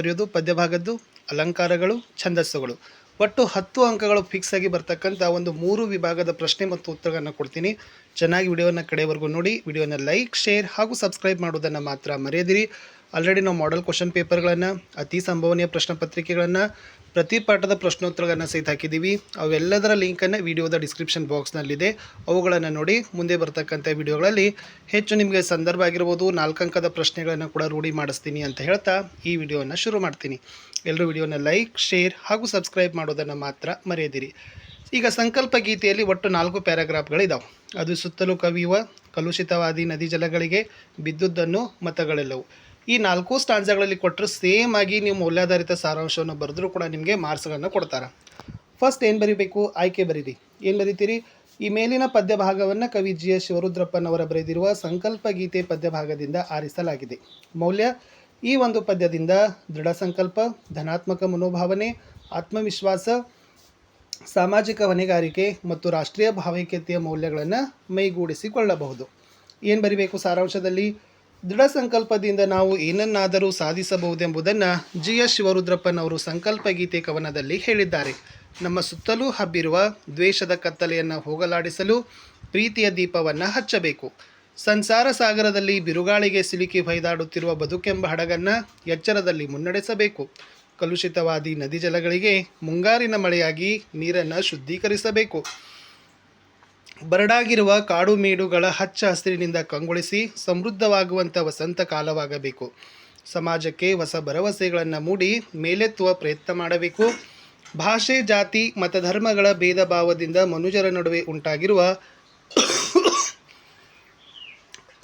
ಬರೆಯೋದು ಪದ್ಯಭಾಗದ್ದು ಅಲಂಕಾರಗಳು, ಛಂದಸ್ಸುಗಳು. ಒಟ್ಟು 10 ಅಂಕಗಳು ಫಿಕ್ಸ್ ಆಗಿ ಬರ್ತಕ್ಕಂಥ ಒಂದು 3 ವಿಭಾಗದ ಪ್ರಶ್ನೆ ಮತ್ತು ಉತ್ತರಗಳನ್ನು ಕೊಡ್ತೀನಿ. ಚೆನ್ನಾಗಿ ವಿಡಿಯೋನ ಕಡೆವರೆಗೂ ನೋಡಿ. ವಿಡಿಯೋನ ಲೈಕ್, ಶೇರ್ ಹಾಗೂ ಸಬ್ಸ್ಕ್ರೈಬ್ ಮಾಡೋದನ್ನು ಮಾತ್ರ ಮರೆಯದಿರಿ. ಆಲ್ರೆಡಿ ನಾವು ಮಾಡೆಲ್ ಕ್ವಶನ್ ಪೇಪರ್ಗಳನ್ನು, ಅತಿ ಸಂಭವನೀಯ ಪ್ರಶ್ನೆ ಪತ್ರಿಕೆಗಳನ್ನು, ಪ್ರತಿ ಪಾಠದ ಪ್ರಶ್ನೋತ್ತರಗಳನ್ನು ಸಹಿತ ಹಾಕಿದ್ದೀವಿ. ಅವೆಲ್ಲದರ ಲಿಂಕನ್ನು ವಿಡಿಯೋದ ಡಿಸ್ಕ್ರಿಪ್ಷನ್ ಬಾಕ್ಸ್ನಲ್ಲಿದೆ. ಅವುಗಳನ್ನು ನೋಡಿ. ಮುಂದೆ ಬರ್ತಕ್ಕಂಥ ವಿಡಿಯೋಗಳಲ್ಲಿ ಹೆಚ್ಚು ನಿಮಗೆ ಸಂದರ್ಭ ಆಗಿರ್ಬೋದು, 4 ಅಂಕದ ಪ್ರಶ್ನೆಗಳನ್ನು ಕೂಡ ರೂಢಿ ಮಾಡಿಸ್ತೀನಿ ಅಂತ ಹೇಳ್ತಾ ಈ ವಿಡಿಯೋನ ಶುರು ಮಾಡ್ತೀನಿ. ಎಲ್ಲರೂ ವಿಡಿಯೋನ ಲೈಕ್, ಶೇರ್ ಹಾಗೂ ಸಬ್ಸ್ಕ್ರೈಬ್ ಮಾಡೋದನ್ನು ಮಾತ್ರ ಮರೆಯದಿರಿ. ಈಗ ಸಂಕಲ್ಪ ಗೀತೆಯಲ್ಲಿ ಒಟ್ಟು 4 ಪ್ಯಾರಾಗ್ರಾಫ್ಗಳಿದ್ದಾವೆ. ಅದು ಸುತ್ತಲೂ ಕವಿಯುವ ಕಲುಷಿತವಾದಿ ನದಿ ಜಲಗಳಿಗೆ ಬಿದ್ದುದನ್ನು ಮತಗಳೆಲ್ಲವು. ಈ 4 ಸ್ಟಾನ್ಜಾಗಳಲ್ಲಿ ಕೊಟ್ಟರೆ ಸೇಮ್ ಆಗಿ ನೀವು ಮೌಲ್ಯಾಧಾರಿತ ಸಾರಾಂಶವನ್ನು ಬರೆದ್ರೂ ಕೂಡ ನಿಮಗೆ ಮಾರ್ಕ್ಸ್ಗಳನ್ನು ಕೊಡ್ತಾರೆ. ಫಸ್ಟ್ ಏನು ಬರೀಬೇಕು? ಆಯ್ಕೆ ಬರೀರಿ. ಏನು ಬರೀತೀರಿ? ಈ ಮೇಲಿನ ಪದ್ಯ ಭಾಗವನ್ನು ಕವಿ ಜಿ ಎಸ್ ಶಿವರುದ್ರಪ್ಪನವರ ಬರೆದಿರುವ ಸಂಕಲ್ಪ ಗೀತೆ ಪದ್ಯ ಭಾಗದಿಂದ ಆರಿಸಲಾಗಿದೆ. ಮೌಲ್ಯ: ಈ ಒಂದು ಪದ್ಯದಿಂದ ದೃಢ ಸಂಕಲ್ಪ, ಧನಾತ್ಮಕ ಮನೋಭಾವನೆ, ಆತ್ಮವಿಶ್ವಾಸ, ಸಾಮಾಜಿಕ ಹೊಣೆಗಾರಿಕೆ ಮತ್ತು ರಾಷ್ಟ್ರೀಯ ಭಾವೈಕ್ಯತೆಯ ಮೌಲ್ಯಗಳನ್ನು ಮೈಗೂಡಿಸಿಕೊಳ್ಳಬಹುದು. ಏನು ಬರೀಬೇಕು ಸಾರಾಂಶದಲ್ಲಿ? ದೃಢ ಸಂಕಲ್ಪದಿಂದ ನಾವು ಏನನ್ನಾದರೂ ಸಾಧಿಸಬಹುದೆಂಬುದನ್ನು ಜಿ ಎಸ್ ಶಿವರುದ್ರಪ್ಪನವರು ಸಂಕಲ್ಪ ಗೀತೆ ಕವನದಲ್ಲಿ ಹೇಳಿದ್ದಾರೆ. ನಮ್ಮ ಸುತ್ತಲೂ ಹಬ್ಬಿರುವ ದ್ವೇಷದ ಕತ್ತಲೆಯನ್ನು ಹೋಗಲಾಡಿಸಲು ಪ್ರೀತಿಯ ದೀಪವನ್ನು ಹಚ್ಚಬೇಕು. ಸಂಸಾರ ಸಾಗರದಲ್ಲಿ ಬಿರುಗಾಳಿಗೆ ಸಿಲುಕಿ ಹೊಯ್ದಾಡುತ್ತಿರುವ ಬದುಕೆಂಬ ಹಡಗನ್ನು ಎಚ್ಚರದಲ್ಲಿ ಮುನ್ನಡೆಸಬೇಕು. ಕಲುಷಿತವಾದಿ ನದಿ ಜಲಗಳಿಗೆ ಮುಂಗಾರಿನ ಮಳೆಯಾಗಿ ನೀರನ್ನು ಶುದ್ಧೀಕರಿಸಬೇಕು. ಬರಡಾಗಿರುವ ಕಾಡು ಮೇಡುಗಳ ಹಚ್ಚ ಹಸಿರಿನಿಂದ ಕಂಗೊಳಿಸಿ ಸಮೃದ್ಧವಾಗುವಂಥ ವಸಂತ ಕಾಲವಾಗಬೇಕು. ಸಮಾಜಕ್ಕೆ ಹೊಸ ಭರವಸೆಗಳನ್ನು ಮೂಡಿ ಮೇಲೆತ್ತುವ ಪ್ರಯತ್ನ ಮಾಡಬೇಕು. ಭಾಷೆ, ಜಾತಿ, ಮತಧರ್ಮಗಳ ಭೇದ ಭಾವದಿಂದ ಮನುಜರ ನಡುವೆ ಉಂಟಾಗಿರುವ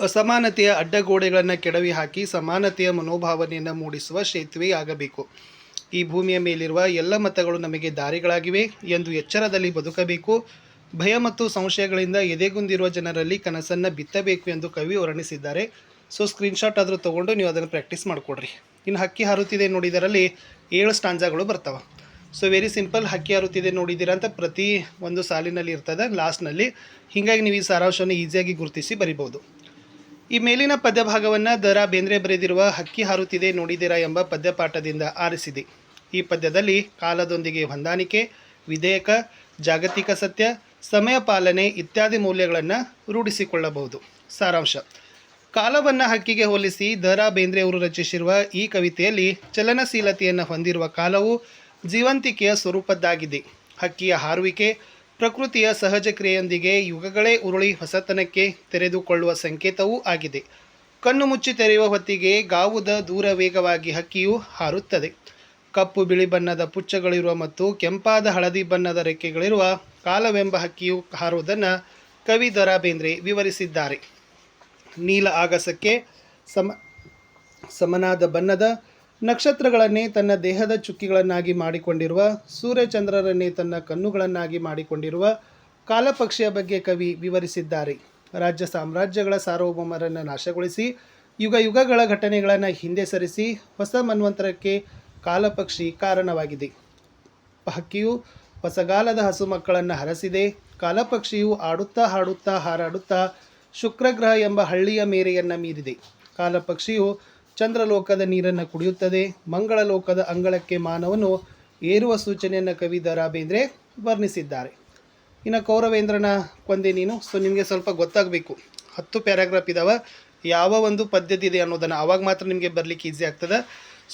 ಅಸಮಾನತೆಯ ಅಡ್ಡಗೋಡೆಗಳನ್ನು ಕೆಡವಿ ಹಾಕಿ ಸಮಾನತೆಯ ಮನೋಭಾವನೆಯನ್ನು ಮೂಡಿಸುವ ಸೇತುವೆಯಾಗಬೇಕು. ಈ ಭೂಮಿಯ ಮೇಲಿರುವ ಎಲ್ಲ ಮತಗಳು ನಮಗೆ ದಾರಿಗಳಾಗಿವೆ ಎಂದು ಎಚ್ಚರದಲ್ಲಿ ಬದುಕಬೇಕು. ಭಯ ಮತ್ತು ಸಂಶಯಗಳಿಂದ ಎದೆಗುಂದಿರುವ ಜನರಲ್ಲಿ ಕನಸನ್ನು ಬಿತ್ತಬೇಕು ಎಂದು ಕವಿ ವರ್ಣಿಸಿದ್ದಾರೆ. ಸೊ ಸ್ಕ್ರೀನ್ಶಾಟ್ ಆದರೂ ತೊಗೊಂಡು ನೀವು ಅದನ್ನು ಪ್ರಾಕ್ಟೀಸ್ ಮಾಡಿಕೊಡ್ರಿ. ಇನ್ನು ಹಕ್ಕಿ ಹಾರುತ್ತಿದೆ ನೋಡಿದರಲ್ಲಿ 7 ಸ್ಟಾನ್ಜಾಗಳು ಬರ್ತವೆ. So very simple. ಹಕ್ಕಿ ಹಾರುತ್ತಿದೆ ನೋಡಿದ್ದೀರಾ ಅಂತ ಪ್ರತಿ ಒಂದು ಸಾಲಿನಲ್ಲಿ ಇರ್ತದೆ ಲಾಸ್ಟ್ನಲ್ಲಿ. ಹೀಗಾಗಿ ನೀವು ಈ ಸಾರಾಂಶವನ್ನು ಈಸಿಯಾಗಿ ಗುರುತಿಸಿ ಬರಿಬೋದು. ಈ ಮೇಲಿನ ಪದ್ಯಭಾಗವನ್ನು ದ.ರಾ. ಬೇಂದ್ರೆ ಬರೆದಿರುವ ಹಕ್ಕಿ ಹಾರುತ್ತಿದೆ ನೋಡಿದಿರಾ ಎಂಬ ಪದ್ಯಪಾಠದಿಂದ ಆರಿಸಿದೆ. ಈ ಪದ್ಯದಲ್ಲಿ ಕಾಲದೊಂದಿಗೆ ಹೊಂದಾಣಿಕೆ, ವಿಧೇಯಕ, ಜಾಗತಿಕ ಸತ್ಯ, ಸಮಯ ಪಾಲನೆ ಇತ್ಯಾದಿ ಮೌಲ್ಯಗಳನ್ನು ರೂಢಿಸಿಕೊಳ್ಳಬಹುದು. ಸಾರಾಂಶ: ಕಾಲವನ್ನು ಹಕ್ಕಿಗೆ ಹೋಲಿಸಿ ದ.ರಾ. ಬೇಂದ್ರೆ ಅವರು ರಚಿಸಿರುವ ಈ ಕವಿತೆಯಲ್ಲಿ ಚಲನಶೀಲತೆಯನ್ನು ಹೊಂದಿರುವ ಕಾಲವು ಜೀವಂತಿಕೆಯ ಸ್ವರೂಪದ್ದಾಗಿದೆ. ಹಕ್ಕಿಯ ಹಾರುವಿಕೆ ಪ್ರಕೃತಿಯ ಸಹಜ ಕ್ರಿಯೆಯೊಂದಿಗೆ ಯುಗಗಳೇ ಉರುಳಿ ಹೊಸತನಕ್ಕೆ ತೆರೆದುಕೊಳ್ಳುವ ಸಂಕೇತವೂ ಆಗಿದೆ. ಕಣ್ಣು ಮುಚ್ಚಿ ತೆರೆಯುವ ಹೊತ್ತಿಗೆ ಗಾವುದ ದೂರ ವೇಗವಾಗಿ ಹಕ್ಕಿಯು ಹಾರುತ್ತದೆ. ಕಪ್ಪು ಬಿಳಿ ಬಣ್ಣದ ಪುಚ್ಚಗಳಿರುವ ಮತ್ತು ಕೆಂಪಾದ ಹಳದಿ ಬಣ್ಣದ ರೆಕ್ಕೆಗಳಿರುವ ಕಾಲವೆಂಬ ಹಕ್ಕಿಯು ಹಾರುವುದನ್ನು ಕವಿ ದ.ರಾ. ಬೇಂದ್ರೆ ವಿವರಿಸಿದ್ದಾರೆ. ನೀಲ ಆಗಸಕ್ಕೆ ಸಮನಾದ ಬಣ್ಣದ ನಕ್ಷತ್ರಗಳನ್ನೇ ತನ್ನ ದೇಹದ ಚುಕ್ಕಿಗಳನ್ನಾಗಿ ಮಾಡಿಕೊಂಡಿರುವ, ಸೂರ್ಯಚಂದ್ರರನ್ನೇ ತನ್ನ ಕಣ್ಣುಗಳನ್ನಾಗಿ ಮಾಡಿಕೊಂಡಿರುವ ಕಾಲಪಕ್ಷಿಯ ಬಗ್ಗೆ ಕವಿ ವಿವರಿಸಿದ್ದಾರೆ. ರಾಜ್ಯ ಸಾಮ್ರಾಜ್ಯಗಳ ಸಾರ್ವಭೌಮರನ್ನು ನಾಶಗೊಳಿಸಿ ಯುಗ ಯುಗಗಳ ಘಟನೆಗಳನ್ನು ಹಿಂದೆ ಸರಿಸಿ ಹೊಸ ಮನ್ವಂತರಕ್ಕೆ ಕಾಲಪಕ್ಷಿ ಕಾರಣವಾಗಿದೆ. ಹಕ್ಕಿಯು ಹೊಸಗಾಲದ ಹಸು ಮಕ್ಕಳನ್ನು ಹರಸಿದೆ. ಕಾಲಪಕ್ಷಿಯು ಆಡುತ್ತಾ ಹಾಡುತ್ತಾ ಹಾರಾಡುತ್ತಾ ಶುಕ್ರಗ್ರಹ ಎಂಬ ಹಳ್ಳಿಯ ಮೇರೆಯನ್ನು ಮೀರಿದೆ. ಕಾಲಪಕ್ಷಿಯು ಚಂದ್ರಲೋಕದ ನೀರನ್ನು ಕುಡಿಯುತ್ತದೆ. ಮಂಗಳ ಲೋಕದ ಅಂಗಳಕ್ಕೆ ಮಾನವನು ಏರುವ ಸೂಚನೆಯನ್ನು ಕವಿ ದ.ರಾ. ಬೇಂದ್ರೆ ವರ್ಣಿಸಿದ್ದಾರೆ. ಇನ್ನು ಕೌರವೇಂದ್ರನ ಕೊಂದೆ ನೀನು. ಸೊ ನಿಮಗೆ ಸ್ವಲ್ಪ ಗೊತ್ತಾಗಬೇಕು, 10 ಪ್ಯಾರಾಗ್ರಾಫ್ ಇದ್ದಾವೆ, ಯಾವ ಒಂದು ಪದ್ಯದಿದೆ ಅನ್ನೋದನ್ನು. ಆವಾಗ ಮಾತ್ರ ನಿಮಗೆ ಬರಲಿಕ್ಕೆ ಈಸಿ ಆಗ್ತದೆ.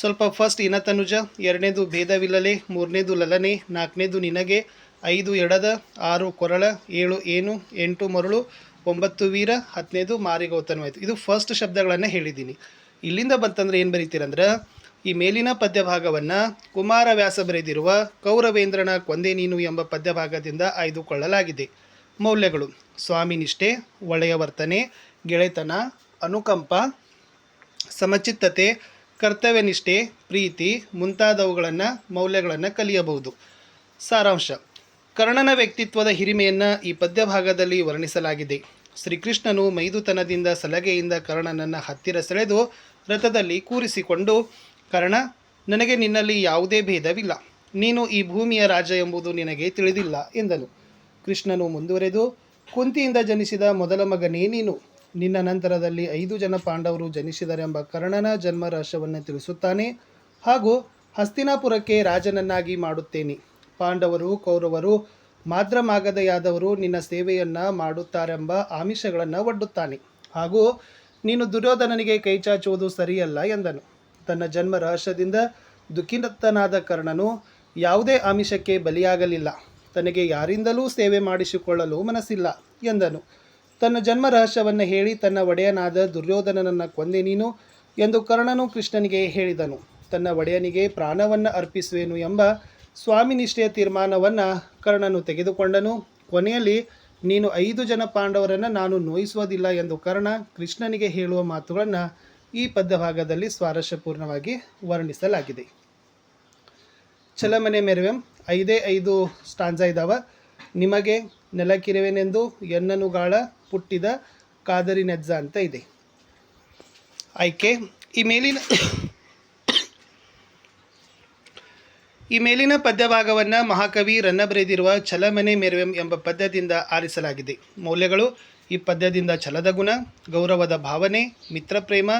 ಸ್ವಲ್ಪ ಫಸ್ಟ್ ಇನತನುಜ, 2ನೇದು ಭೇದವಿಲ್ಲಲೆ, 3ನೇದು ಲಲನೆ, 4ನೇದು ನಿನಗೆ, 5 ಎಡದ, 6 ಕೊರಳ, 7 ಏನು, 8 ಮರುಳು, 9 ವೀರ, 10ನೇದು ಮಾರಿಗೌತನವಾಯಿತು. ಇದು ಫಸ್ಟ್ ಶಬ್ದಗಳನ್ನು ಹೇಳಿದ್ದೀನಿ. ಇಲ್ಲಿಂದ ಬಂತಂದರೆ ಏನು ಬರೀತೀರಂದ್ರೆ, ಈ ಮೇಲಿನ ಪದ್ಯಭಾಗವನ್ನು ಕುಮಾರವ್ಯಾಸ ಬರೆದಿರುವ ಕೌರವೇಂದ್ರನ ಕೊಂದೆ ನೀನು ಎಂಬ ಪದ್ಯಭಾಗದಿಂದ ಆಯ್ದುಕೊಳ್ಳಲಾಗಿದೆ. ಮೌಲ್ಯಗಳು: ಸ್ವಾಮಿನಿಷ್ಠೆ, ಒಳ್ಳೆಯ ವರ್ತನೆ, ಗೆಳೆತನ, ಅನುಕಂಪ, ಸಮಚಿತ್ತತೆ, ಕರ್ತವ್ಯನಿಷ್ಠೆ, ಪ್ರೀತಿ ಮುಂತಾದವುಗಳನ್ನು ಮೌಲ್ಯಗಳನ್ನು ಕಲಿಯಬಹುದು. ಸಾರಾಂಶ: ಕರ್ಣನ ವ್ಯಕ್ತಿತ್ವದ ಹಿರಿಮೆಯನ್ನು ಈ ಪದ್ಯಭಾಗದಲ್ಲಿ ವರ್ಣಿಸಲಾಗಿದೆ. ಶ್ರೀಕೃಷ್ಣನು ಮೈದುತನದಿಂದ ಸಲಗೆಯಿಂದ ಕರ್ಣನನ್ನು ಹತ್ತಿರ ಸೆಳೆದು ರಥದಲ್ಲಿ ಕೂರಿಸಿಕೊಂಡು, ಕರ್ಣ, ನನಗೆ ನಿನ್ನಲ್ಲಿ ಯಾವುದೇ ಭೇದವಿಲ್ಲ. ನೀನು ಈ ಭೂಮಿಯ ರಾಜ ಎಂಬುದು ನಿನಗೆ ತಿಳಿದಿಲ್ಲ ಎಂದನು. ಕೃಷ್ಣನು ಮುಂದುವರೆದು, ಕುಂತಿಯಿಂದ ಜನಿಸಿದ ಮೊದಲ ಮಗನೇ ನೀನು. ನಿನ್ನ ನಂತರದಲ್ಲಿ 5 ಜನ ಪಾಂಡವರು ಜನಿಸಿದರೆಂಬ ಕರ್ಣನ ಜನ್ಮ ರಹಸ್ಯವನ್ನು ತಿಳಿಸುತ್ತಾನೆ. ಹಾಗೂ ಹಸ್ತಿನಾಪುರಕ್ಕೆ ರಾಜನನ್ನಾಗಿ ಮಾಡುತ್ತೇನೆ. ಪಾಂಡವರು ಕೌರವರು ಮಾದ್ರಮಾಗದೆಯಾದವರು ನಿನ್ನ ಸೇವೆಯನ್ನು ಮಾಡುತ್ತಾರೆಂಬ ಆಮಿಷಗಳನ್ನು ಒಡ್ಡುತ್ತಾನೆ. ಹಾಗೂ ನೀನು ದುರ್ಯೋಧನನಿಗೆ ಕೈಚಾಚುವುದು ಸರಿಯಲ್ಲ ಎಂದನು. ತನ್ನ ಜನ್ಮ ರಹಸ್ಯದಿಂದ ದುಃಖಿತನಾದ ಕರ್ಣನು ಯಾವುದೇ ಆಮಿಷಕ್ಕೆ ಬಲಿಯಾಗಲಿಲ್ಲ. ತನಗೆ ಯಾರಿಂದಲೂ ಸೇವೆ ಮಾಡಿಸಿಕೊಳ್ಳಲು ಮನಸ್ಸಿಲ್ಲ ಎಂದನು. ತನ್ನ ಜನ್ಮ ರಹಸ್ಯವನ್ನು ಹೇಳಿ ತನ್ನ ಒಡೆಯನಾದ ದುರ್ಯೋಧನನನ್ನು ಕೊಂದೆ ನೀನು ಎಂದು ಕರ್ಣನು ಕೃಷ್ಣನಿಗೆ ಹೇಳಿದನು. ತನ್ನ ಒಡೆಯನಿಗೆ ಪ್ರಾಣವನ್ನು ಅರ್ಪಿಸುವೆನು ಎಂಬ ಸ್ವಾಮಿನಿಷ್ಠೆಯ ತೀರ್ಮಾನವನ್ನು ಕರ್ಣನು ತೆಗೆದುಕೊಂಡನು. ಕೊನೆಯಲ್ಲಿ ನೀನು 5 ಜನ ಪಾಂಡವರನ್ನು ನಾನು ನೋಯಿಸುವುದಿಲ್ಲ ಎಂದು ಕರ್ಣ ಕೃಷ್ಣನಿಗೆ ಹೇಳುವ ಮಾತುಗಳನ್ನು ಈ ಪದ್ಯಭಾಗದಲ್ಲಿ ಸ್ವಾರಸ್ಯಪೂರ್ಣವಾಗಿ ವರ್ಣಿಸಲಾಗಿದೆ. ಚಲಮನೆ ಮೆರವೆಂ 5 ಸ್ಟಾಂಜಾ ಇದ್ದಾವೆ. ನಿಮಗೆ ನೆಲಕ್ಕಿರುವೆನೆಂದು ಎನ್ನನುಗಾಳ ಪುಟ್ಟಿದ ಕಾದರಿ ನೆಜ್ಜ ಅಂತ ಇದೆ. ಆಯ್ಕೆ ಈ ಮೇಲಿನ ಪದ್ಯಭಾಗವನ್ನು ಮಹಾಕವಿ ರನ್ನ ಬರೆದಿರುವ ಚಲಮನೆ ಮೆರವೆಂ ಎಂಬ ಪದ್ಯದಿಂದ ಆರಿಸಲಾಗಿದೆ. ಮೌಲ್ಯಗಳು: ಈ ಪದ್ಯದಿಂದ ಛಲದ ಗುಣ, ಗೌರವದ ಭಾವನೆ, ಮಿತ್ರ ಪ್ರೇಮ,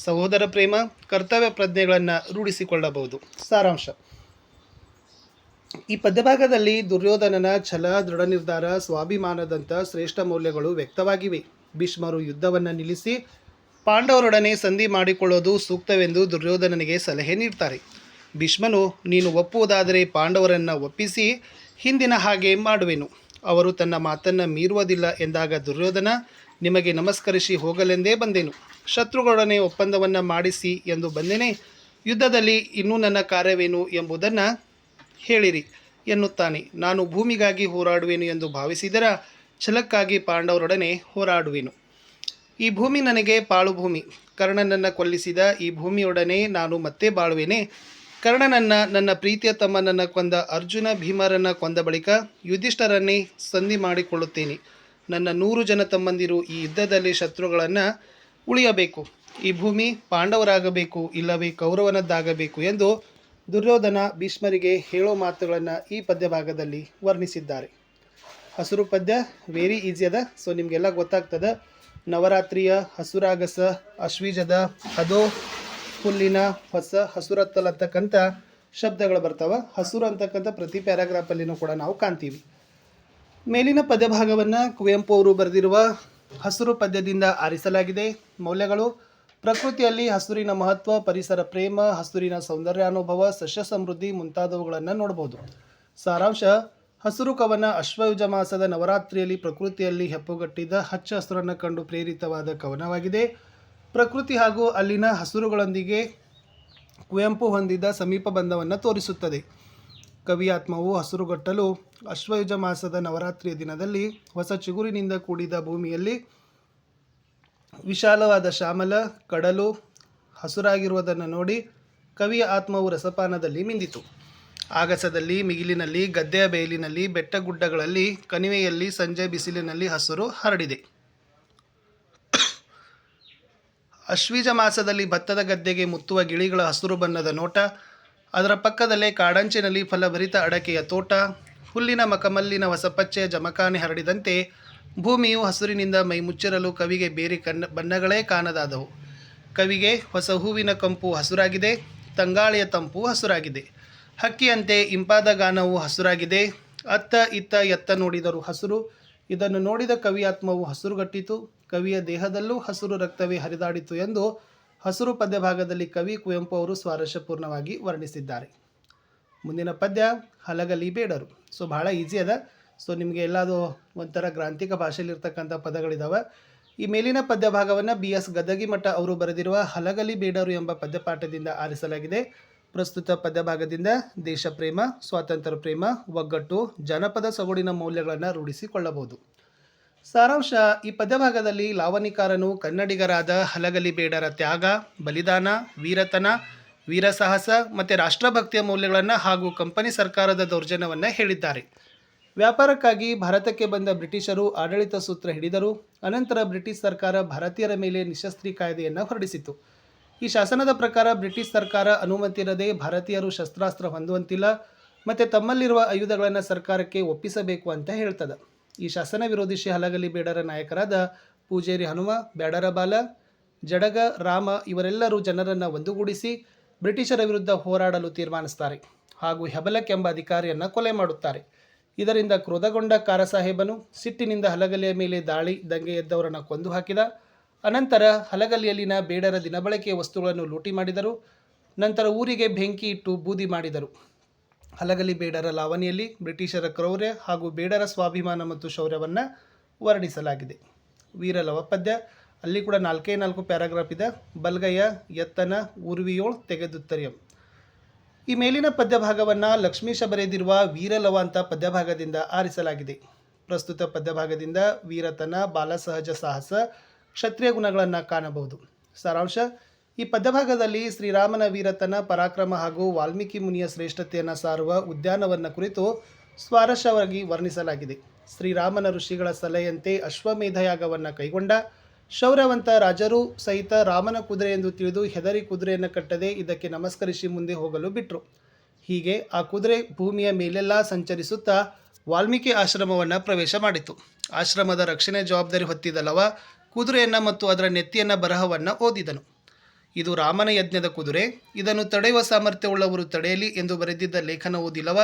ಸಹೋದರ ಪ್ರೇಮ, ಕರ್ತವ್ಯ ಪ್ರಜ್ಞೆಗಳನ್ನು ರೂಢಿಸಿಕೊಳ್ಳಬಹುದು. ಸಾರಾಂಶ: ಈ ಪದ್ಯಭಾಗದಲ್ಲಿ ದುರ್ಯೋಧನನ ಛಲ, ದೃಢ ನಿರ್ಧಾರ, ಸ್ವಾಭಿಮಾನದಂಥ ಶ್ರೇಷ್ಠ ಮೌಲ್ಯಗಳು ವ್ಯಕ್ತವಾಗಿವೆ. ಭೀಷ್ಮರು ಯುದ್ಧವನ್ನು ನಿಲ್ಲಿಸಿ ಪಾಂಡವರೊಡನೆ ಸಂಧಿ ಮಾಡಿಕೊಳ್ಳೋದು ಸೂಕ್ತವೆಂದು ದುರ್ಯೋಧನನಿಗೆ ಸಲಹೆ ನೀಡ್ತಾರೆ. ಭೀಷ್ಮನು, ನೀನು ಒಪ್ಪುವುದಾದರೆ ಪಾಂಡವರನ್ನು ಒಪ್ಪಿಸಿ ಹಿಂದಿನ ಹಾಗೆ ಮಾಡುವೆನು, ಅವರು ತನ್ನ ಮಾತನ್ನು ಮೀರುವುದಿಲ್ಲ ಎಂದಾಗ ದುರ್ಯೋಧನ, ನಿಮಗೆ ನಮಸ್ಕರಿಸಿ ಹೋಗಲೆಂದೇ ಬಂದೆನು, ಶತ್ರುಗಳೊಡನೆ ಒಪ್ಪಂದವನ್ನು ಮಾಡಿಸಿ ಎಂದು ಬಂದೇನೆ, ಯುದ್ಧದಲ್ಲಿ ಇನ್ನೂ ನನ್ನ ಕಾರ್ಯವೇನು ಎಂಬುದನ್ನು ಹೇಳಿರಿ ಎನ್ನುತ್ತಾನೆ. ನಾನು ಭೂಮಿಗಾಗಿ ಹೋರಾಡುವೆನು ಎಂದು ಭಾವಿಸಿದರ ಛಲಕ್ಕಾಗಿ ಪಾಂಡವರೊಡನೆ ಹೋರಾಡುವೆನು. ಈ ಭೂಮಿ ನನಗೆ ಪಾಳುಭೂಮಿ. ಕರ್ಣನನ್ನು ಕೊಲ್ಲಿಸಿದ ಈ ಭೂಮಿಯೊಡನೆ ನಾನು ಮತ್ತೆ ಬಾಳುವೆನೆ. ಕರ್ಣನನ್ನು, ನನ್ನ ಪ್ರೀತಿಯ ತಮ್ಮನನ್ನು ಕೊಂದ ಅರ್ಜುನ ಭೀಮರನ್ನು ಕೊಂದ ಬಳಿಕ ಯುಧಿಷ್ಠರನ್ನೇ ಸಂಧಿ ಮಾಡಿಕೊಳ್ಳುತ್ತೇನೆ. ನನ್ನ 100 ಜನ ತಮ್ಮಂದಿರು ಈ ಯುದ್ಧದಲ್ಲಿ ಶತ್ರುಗಳನ್ನು ಉಳಿಯಬೇಕು. ಈ ಭೂಮಿ ಪಾಂಡವರಾಗಬೇಕು, ಇಲ್ಲವೇ ಕೌರವನದ್ದಾಗಬೇಕು ಎಂದು ದುರ್ಯೋಧನ ಭೀಷ್ಮರಿಗೆ ಹೇಳೋ ಮಾತುಗಳನ್ನು ಈ ಪದ್ಯಭಾಗದಲ್ಲಿ ವರ್ಣಿಸಿದ್ದಾರೆ. ಹಸುರು ಪದ್ಯ ವೆರಿ ಈಸಿ ಅದ. ಸೊ ನಿಮಗೆಲ್ಲ ಗೊತ್ತಾಗ್ತದೆ. ನವರಾತ್ರಿಯ ಹಸುರಾಗಸ, ಅಶ್ವೀಜದ ಅದೋ, ಹುಲ್ಲಿನ ಹೊಸ, ಹಸುರತ್ತಲ್ ಅಂತಕ್ಕಂಥ ಶಬ್ದಗಳು ಬರ್ತಾವೆ. ಹಸುರು ಅಂತಕ್ಕಂಥ ಪ್ರತಿ ಪ್ಯಾರಾಗ್ರಾಫಲ್ಲಿನೂ ಕೂಡ ನಾವು ಕಾಣ್ತೀವಿ. ಮೇಲಿನ ಪದ್ಯಭಾಗವನ್ನು ಕುವೆಂಪು ಅವರು ಬರೆದಿರುವ ಹಸುರು ಪದ್ಯದಿಂದ ಆರಿಸಲಾಗಿದೆ. ಮೌಲ್ಯಗಳು: ಪ್ರಕೃತಿಯಲ್ಲಿ ಹಸುರಿನ ಮಹತ್ವ, ಪರಿಸರ ಪ್ರೇಮ, ಹಸುರಿನ ಸೌಂದರ್ಯಾನುಭವ, ಸಸ್ಯ ಸಮೃದ್ಧಿ ಮುಂತಾದವುಗಳನ್ನು ನೋಡಬಹುದು. ಸಾರಾಂಶ: ಹಸುರು ಕವನ ಅಶ್ವಯುಜ ಮಾಸದ ನವರಾತ್ರಿಯಲ್ಲಿ ಪ್ರಕೃತಿಯಲ್ಲಿ ಹೆಪ್ಪುಗಟ್ಟಿದ ಹಚ್ಚ ಹಸುರನ್ನು ಕಂಡು ಪ್ರೇರಿತವಾದ ಕವನವಾಗಿದೆ. ಪ್ರಕೃತಿ ಹಾಗೂ ಅಲ್ಲಿನ ಹಸುರುಗಳೊಂದಿಗೆ ಕುವೆಂಪು ಹೊಂದಿದ್ದ ಸಮೀಪ ಬಂಧವನ್ನು ತೋರಿಸುತ್ತದೆ. ಕವಿಯಾತ್ಮವು ಹಸುರುಗಟ್ಟಲು ಅಶ್ವಯುಜ ಮಾಸದ ನವರಾತ್ರಿಯ ದಿನದಲ್ಲಿ ಹೊಸ ಚಿಗುರಿನಿಂದ ಕೂಡಿದ ಭೂಮಿಯಲ್ಲಿ ವಿಶಾಲವಾದ ಶ್ಯಾಮಲ ಕಡಲು ಹಸುರಾಗಿರುವುದನ್ನು ನೋಡಿ ಕವಿಯ ಆತ್ಮವು ರಸಪಾನದಲ್ಲಿ ಮಿಂದಿತು. ಆಗಸದಲ್ಲಿ, ಮಿಗಿಲಿನಲ್ಲಿ, ಗದ್ದೆಯ ಬಯಲಿನಲ್ಲಿ, ಬೆಟ್ಟಗುಡ್ಡಗಳಲ್ಲಿ, ಕಣಿವೆಯಲ್ಲಿ, ಸಂಜೆ ಬಿಸಿಲಿನಲ್ಲಿ ಹಸುರು ಹರಡಿದೆ. ಅಶ್ವೀಜ ಮಾಸದಲ್ಲಿ ಭತ್ತದ ಗದ್ದೆಗೆ ಮುತ್ತುವ ಗಿಳಿಗಳ ಹಸುರು ಬಣ್ಣದ ನೋಟ, ಅದರ ಪಕ್ಕದಲ್ಲೇ ಕಾಡಂಚಿನಲ್ಲಿ ಫಲಭರಿತ ಅಡಕೆಯ ತೋಟ, ಹುಲ್ಲಿನ ಮಕಮಲ್ಲಿನ ಹೊಸಪಚ್ಚೆಯ ಜಮಖಾನೆ ಹರಡಿದಂತೆ ಭೂಮಿಯು ಹಸುರಿನಿಂದ ಮೈ ಮುಚ್ಚಿರಲು ಕವಿಗೆ ಬೇರೆ ಬಣ್ಣಗಳೇ ಕಾಣದಾದವು. ಕವಿಗೆ ಹೊಸ ಹೂವಿನ ಕಂಪು ಹಸುರಾಗಿದೆ, ತಂಗಾಳಿಯ ತಂಪು ಹಸುರಾಗಿದೆ, ಹಕ್ಕಿಯಂತೆ ಇಂಪಾದ ಗಾನವು ಹಸುರಾಗಿದೆ, ಅತ್ತ ಇತ್ತ ಎತ್ತ ನೋಡಿದರು ಹಸುರು. ಇದನ್ನು ನೋಡಿದ ಕವಿಯಾತ್ಮವು ಹಸುರುಗಟ್ಟಿತು, ಕವಿಯ ದೇಹದಲ್ಲೂ ಹಸುರು ರಕ್ತವೇ ಹರಿದಾಡಿತು ಎಂದು ಹಸುರು ಪದ್ಯಭಾಗದಲ್ಲಿ ಕವಿ ಕುವೆಂಪು ಅವರು ಸ್ವಾರಸ್ಯಪೂರ್ಣವಾಗಿ ವರ್ಣಿಸಿದ್ದಾರೆ. ಮುಂದಿನ ಪದ್ಯ ಹಲಗಲಿ ಬೇಡರು. ಸೊ ಬಹಳ ಈಸಿ ಅದ. ಸೊ ನಿಮಗೆ ಎಲ್ಲದು ಒಂಥರ ಗ್ರಾಂಥಿಕ ಭಾಷೆಯಲ್ಲಿರ್ತಕ್ಕಂಥ ಪದಗಳಿದ್ದಾವೆ. ಈ ಮೇಲಿನ ಪದ್ಯಭಾಗವನ್ನು BS ಗದಗಿಮಠ ಅವರು ಬರೆದಿರುವ ಹಲಗಲಿ ಬೇಡರು ಎಂಬ ಪದ್ಯಪಾಠದಿಂದ ಆರಿಸಲಾಗಿದೆ. ಪ್ರಸ್ತುತ ಪದ್ಯಭಾಗದಿಂದ ದೇಶ ಪ್ರೇಮ, ಸ್ವಾತಂತ್ರ್ಯ ಪ್ರೇಮ, ಒಗ್ಗಟ್ಟು, ಜನಪದ ಸೊಗಡಿನ ಮೌಲ್ಯಗಳನ್ನು ರೂಢಿಸಿಕೊಳ್ಳಬಹುದು. ಸಾರಾಂಶ: ಈ ಪದ್ಯಭಾಗದಲ್ಲಿ ಲಾವಣಿಕಾರನು ಕನ್ನಡಿಗರಾದ ಹಲಗಲಿ ಬೇಡರ ತ್ಯಾಗ, ಬಲಿದಾನ, ವೀರತನ, ವೀರಸಾಹಸ ಮತ್ತು ರಾಷ್ಟ್ರಭಕ್ತಿಯ ಮೌಲ್ಯಗಳನ್ನು ಹಾಗೂ ಕಂಪನಿ ಸರ್ಕಾರದ ದೌರ್ಜನ್ಯವನ್ನು ಹೇಳಿದ್ದಾರೆ. ವ್ಯಾಪಾರಕ್ಕಾಗಿ ಭಾರತಕ್ಕೆ ಬಂದ ಬ್ರಿಟಿಷರು ಆಡಳಿತ ಸೂತ್ರ ಹಿಡಿದರು. ಅನಂತರ ಬ್ರಿಟಿಷ್ ಸರ್ಕಾರ ಭಾರತೀಯರ ಮೇಲೆ ನಿಶಸ್ತ್ರೀ ಕಾಯ್ದೆಯನ್ನು ಹೊರಡಿಸಿತು. ಈ ಶಾಸನದ ಪ್ರಕಾರ ಬ್ರಿಟಿಷ್ ಸರ್ಕಾರ ಅನುಮತಿಯಿರದೆ ಭಾರತೀಯರು ಶಸ್ತ್ರಾಸ್ತ್ರ ಹೊಂದುವಂತಿಲ್ಲ ಮತ್ತು ತಮ್ಮಲ್ಲಿರುವ ಆಯುಧಗಳನ್ನು ಸರ್ಕಾರಕ್ಕೆ ಒಪ್ಪಿಸಬೇಕು ಅಂತ ಹೇಳ್ತದೆ. ಈ ಶಾಸನ ವಿರೋಧಿಸಿ ಹಲಗಲಿ ಬೇಡರ ನಾಯಕರಾದ ಪೂಜೇರಿ ಹನುಮ, ಬ್ಯಾಡರ ಬಾಲ, ಜಡಗ ರಾಮ ಇವರೆಲ್ಲರೂ ಜನರನ್ನು ಒಂದುಗೂಡಿಸಿ ಬ್ರಿಟಿಷರ ವಿರುದ್ಧ ಹೋರಾಡಲು ತೀರ್ಮಾನಿಸ್ತಾರೆ ಹಾಗೂ ಹೆಬಲಕ್ ಎಂಬ ಅಧಿಕಾರಿಯನ್ನು ಕೊಲೆ ಮಾಡುತ್ತಾರೆ. ಇದರಿಂದ ಕ್ರೋಧಗೊಂಡ ಕಾರಸಾಹೇಬನು ಸಿಟ್ಟಿನಿಂದ ಹಲಗಲಿಯ ಮೇಲೆ ದಂಗೆ ಎದ್ದವರನ್ನು ಕೊಂದು ಹಾಕಿದ. ಅನಂತರ ಹಲಗಲಿಯಲ್ಲಿನ ಬೇಡರ ದಿನಬಳಕೆಯ ವಸ್ತುಗಳನ್ನು ಲೂಟಿ ಮಾಡಿದರು. ನಂತರ ಊರಿಗೆ ಬೆಂಕಿ ಇಟ್ಟು ಬೂದಿ ಮಾಡಿದರು. ಹಲಗಲಿ ಬೇಡರ ಲಾವಣಿಯಲ್ಲಿ ಬ್ರಿಟಿಷರ ಕ್ರೌರ್ಯ ಹಾಗೂ ಬೇಡರ ಸ್ವಾಭಿಮಾನ ಮತ್ತು ಶೌರ್ಯವನ್ನು ವರ್ಣಿಸಲಾಗಿದೆ. ವೀರಲವ ಪದ್ಯ, ಅಲ್ಲಿ ಕೂಡ 4 ಪ್ಯಾರಾಗ್ರಾಫ್ ಇದೆ. ಬಲ್ಗಯ್ಯ ಎತ್ತನ ಊರ್ವಿಯೋಳ್ ತೆಗೆದುತ್ತರಿಯಂ. ಈ ಮೇಲಿನ ಪದ್ಯಭಾಗವನ್ನು ಲಕ್ಷ್ಮೀಶ ಬರೆದಿರುವ ವೀರಲವ ಅಂತ ಪದ್ಯಭಾಗದಿಂದ ಆರಿಸಲಾಗಿದೆ. ಪ್ರಸ್ತುತ ಪದ್ಯಭಾಗದಿಂದ ವೀರತನ, ಬಾಲಸಹಜ ಸಾಹಸ, ಕ್ಷತ್ರಿಯ ಗುಣಗಳನ್ನು ಕಾಣಬಹುದು. ಸಾರಾಂಶ: ಈ ಪದ್ಯಭಾಗದಲ್ಲಿ ಶ್ರೀರಾಮನ ವೀರತನ, ಪರಾಕ್ರಮ ಹಾಗೂ ವಾಲ್ಮೀಕಿ ಮುನಿಯ ಶ್ರೇಷ್ಠತೆಯನ್ನು ಸಾರುವ ಉದ್ಯಾನವನ್ನು ಕುರಿತು ಸ್ವಾರಸ್ಯವಾಗಿ ವರ್ಣಿಸಲಾಗಿದೆ. ಶ್ರೀರಾಮನ ಋಷಿಗಳ ಸಲಹೆಯಂತೆ ಅಶ್ವಮೇಧ ಯಾಗವನ್ನು ಕೈಗೊಂಡ ಶೌರ್ಯವಂತ ರಾಜರು ಸಹಿತ ರಾಮನ ಕುದುರೆ ಎಂದು ತಿಳಿದು ಹೆದರಿ ಕುದುರೆಯನ್ನು ಕಟ್ಟದೆ ಇದಕ್ಕೆ ನಮಸ್ಕರಿಸಿ ಮುಂದೆ ಹೋಗಲು ಬಿಟ್ಟರು. ಹೀಗೆ ಆ ಕುದುರೆ ಭೂಮಿಯ ಮೇಲೆಲ್ಲ ಸಂಚರಿಸುತ್ತಾ ವಾಲ್ಮೀಕಿ ಆಶ್ರಮವನ್ನು ಪ್ರವೇಶ ಮಾಡಿತು. ಆಶ್ರಮದ ರಕ್ಷಣೆ ಜವಾಬ್ದಾರಿ ಹೊತ್ತಿದಲವ ಕುದುರೆಯನ್ನು ಮತ್ತು ಅದರ ನೆತ್ತಿಯನ್ನ ಬರಹವನ್ನು ಓದಿದನು. ಇದು ರಾಮನ ಯಜ್ಞದ ಕುದುರೆ, ಇದನ್ನು ತಡೆಯುವ ಸಾಮರ್ಥ್ಯವುಳ್ಳವರು ತಡೆಯಲಿ ಎಂದು ಬರೆದಿದ್ದ ಲೇಖನ ಓದಿಲ್ಲವ.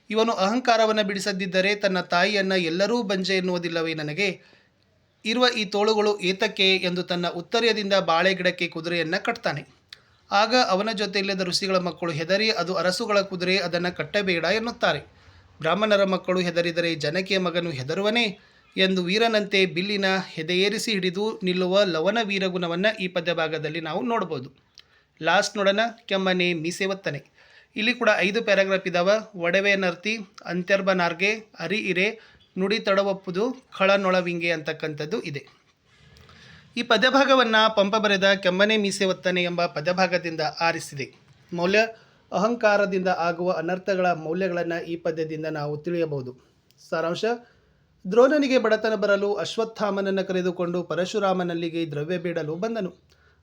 ಇವನು ಅಹಂಕಾರವನ್ನು ಬಿಡಿಸದಿದ್ದರೆ ತನ್ನ ತಾಯಿಯನ್ನು ಎಲ್ಲರೂ ಬಂಜೆ ಎನ್ನುವುದಿಲ್ಲವೇ ನನಗೆ ಇರುವ ಈ ತೋಳುಗಳು ಏತಕ್ಕೆ ಎಂದು ತನ್ನ ಉತ್ತರ್ಯದಿಂದ ಬಾಳೆ ಗಿಡಕ್ಕೆ ಕುದುರೆಯನ್ನು ಕಟ್ತಾನೆ. ಆಗ ಅವನ ಜೊತೆಯಿಲ್ಲದ ಋಷಿಗಳ ಮಕ್ಕಳು ಹೆದರಿ ಅದು ಅರಸುಗಳ ಕುದುರೆ, ಅದನ್ನು ಕಟ್ಟಬೇಡ ಎನ್ನುತ್ತಾರೆ. ಬ್ರಾಹ್ಮಣರ ಮಕ್ಕಳು ಹೆದರಿದರೆ ಜನಕಿಯ ಮಗನು ಹೆದರುವನೇ ಎಂದು ವೀರನಂತೆ ಬಿಲ್ಲಿನ ಹೆದೆಯೇರಿಸಿ ಹಿಡಿದು ನಿಲ್ಲುವ ಲವನ ವೀರಗುಣವನ್ನು ಈ ಪದ್ಯಭಾಗದಲ್ಲಿ ನಾವು ನೋಡ್ಬೋದು. ಲಾಸ್ಟ್ ನೋಡೋಣ, ಕೆಮ್ಮನೆ ಮೀಸೆ ಒತ್ತನೆ. ಇಲ್ಲಿ ಕೂಡ 5 ಪ್ಯಾರಾಗ್ರಾಫ್ ಇದ್ದಾವೆ. ಒಡವೆ ನರ್ತಿ, ಅಂತ್ಯರ್ಬ ನಾರ್ಗೆ, ಅರಿ ಇರೆ, ನುಡಿ ತಡವಪ್ಪುದು, ಖಳನೊಳವಿಂಗೆ ಅಂತಕ್ಕಂಥದ್ದು ಇದೆ. ಈ ಪದ್ಯಭಾಗವನ್ನು ಪಂಪ ಬರೆದ ಕೆಮ್ಮನೆ ಮೀಸೆ ಒತ್ತನೆ ಎಂಬ ಪದ್ಯಭಾಗದಿಂದ ಆರಿಸಿದೆ. ಮೌಲ್ಯ: ಅಹಂಕಾರದಿಂದ ಆಗುವ ಅನರ್ಥಗಳ ಮೌಲ್ಯಗಳನ್ನು ಈ ಪದ್ಯದಿಂದ ನಾವು ತಿಳಿಯಬಹುದು. ಸಾರಾಂಶ: ದ್ರೋಣನಿಗೆ ಬಡತನ ಬರಲು ಅಶ್ವತ್ಥಾಮನನ್ನು ಕರೆದುಕೊಂಡು ಪರಶುರಾಮನಲ್ಲಿಗೆ ದ್ರವ್ಯ ಬೇಡಲು ಬಂದನು.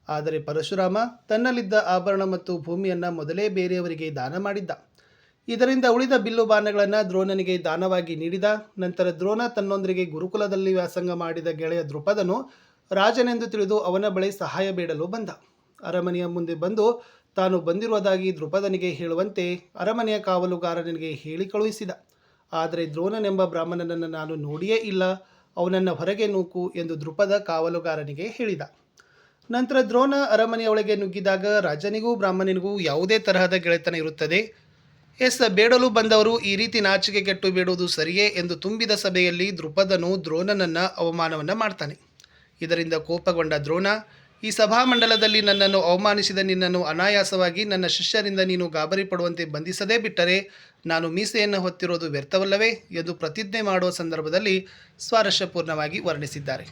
ಆದರೆ ಪರಶುರಾಮ ತನ್ನಲ್ಲಿದ್ದ ಆಭರಣ ಮತ್ತು ಭೂಮಿಯನ್ನು ಮೊದಲೇ ಬೇರೆಯವರಿಗೆ ದಾನ ಮಾಡಿದ್ದ. ಇದರಿಂದ ಉಳಿದ ಬಿಲ್ಲು ಬಾಣಗಳನ್ನು ದ್ರೋಣನಿಗೆ ದಾನವಾಗಿ ನೀಡಿದ. ನಂತರ ದ್ರೋಣ ತನ್ನೊಂದಿಗೆ ಗುರುಕುಲದಲ್ಲಿ ವ್ಯಾಸಂಗ ಮಾಡಿದ ಗೆಳೆಯ ದೃಪದನು ರಾಜನೆಂದು ತಿಳಿದು ಅವನ ಬಳಿ ಸಹಾಯ ಬೇಡಲು ಬಂದ. ಅರಮನೆಯ ಮುಂದೆ ಬಂದು ತಾನು ಬಂದಿರುವುದಾಗಿ ದೃಪದನಿಗೆ ಹೇಳುವಂತೆ ಅರಮನೆಯ ಕಾವಲುಗಾರನಿಗೆ ಹೇಳಿ ಕಳುಹಿಸಿದ. ಆದರೆ ದ್ರೋಣನೆಂಬ ಬ್ರಾಹ್ಮಣನನ್ನು ನಾನು ನೋಡಿಯೇ ಇಲ್ಲ, ಅವನನ್ನು ಹೊರಗೆ ನೂಕು ಎಂದು ದೃಪದ ಕಾವಲುಗಾರನಿಗೆ ಹೇಳಿದ. ನಂತರ ದ್ರೋಣ ಅರಮನೆಯೊಳಗೆ ನುಗ್ಗಿದಾಗ ರಾಜನಿಗೂ ಬ್ರಾಹ್ಮಣನಿಗೂ ಯಾವುದೇ ತರಹದ ಗೆಳೆತನ ಇರುತ್ತದೆ. ಬೇಡಲು ಬಂದವರು ಈ ರೀತಿ ನಾಚಿಕೆ ಕೆಟ್ಟು ಬೇಡುವುದು ಸರಿಯೇ ಎಂದು ತುಂಬಿದ ಸಭೆಯಲ್ಲಿ ದೃಪದನು ದ್ರೋಣನನ್ನು ಅವಮಾನವನ್ನು ಮಾಡ್ತಾನೆ. ಇದರಿಂದ ಕೋಪಗೊಂಡ ದ್ರೋಣ, ಈ ಸಭಾಮಂಡಲದಲ್ಲಿ ನನ್ನನ್ನು ಅವಮಾನಿಸಿದ ನಿನ್ನನ್ನು ಅನಾಯಾಸವಾಗಿ ನನ್ನ ಶಿಷ್ಯರಿಂದ ನೀನು ಗಾಬರಿ ಪಡುವಂತೆ ಬಂಧಿಸದೇ ಬಿಟ್ಟರೆ ನಾನು ಮೀಸೆಯನ್ನು ಹೊತ್ತಿರೋದು ವ್ಯರ್ಥವಲ್ಲವೇ ಎಂದು ಪ್ರತಿಜ್ಞೆ ಮಾಡುವ ಸಂದರ್ಭದಲ್ಲಿ ಸ್ವಾರಸ್ಯಪೂರ್ಣವಾಗಿ ವರ್ಣಿಸಿದ್ದಾರೆ.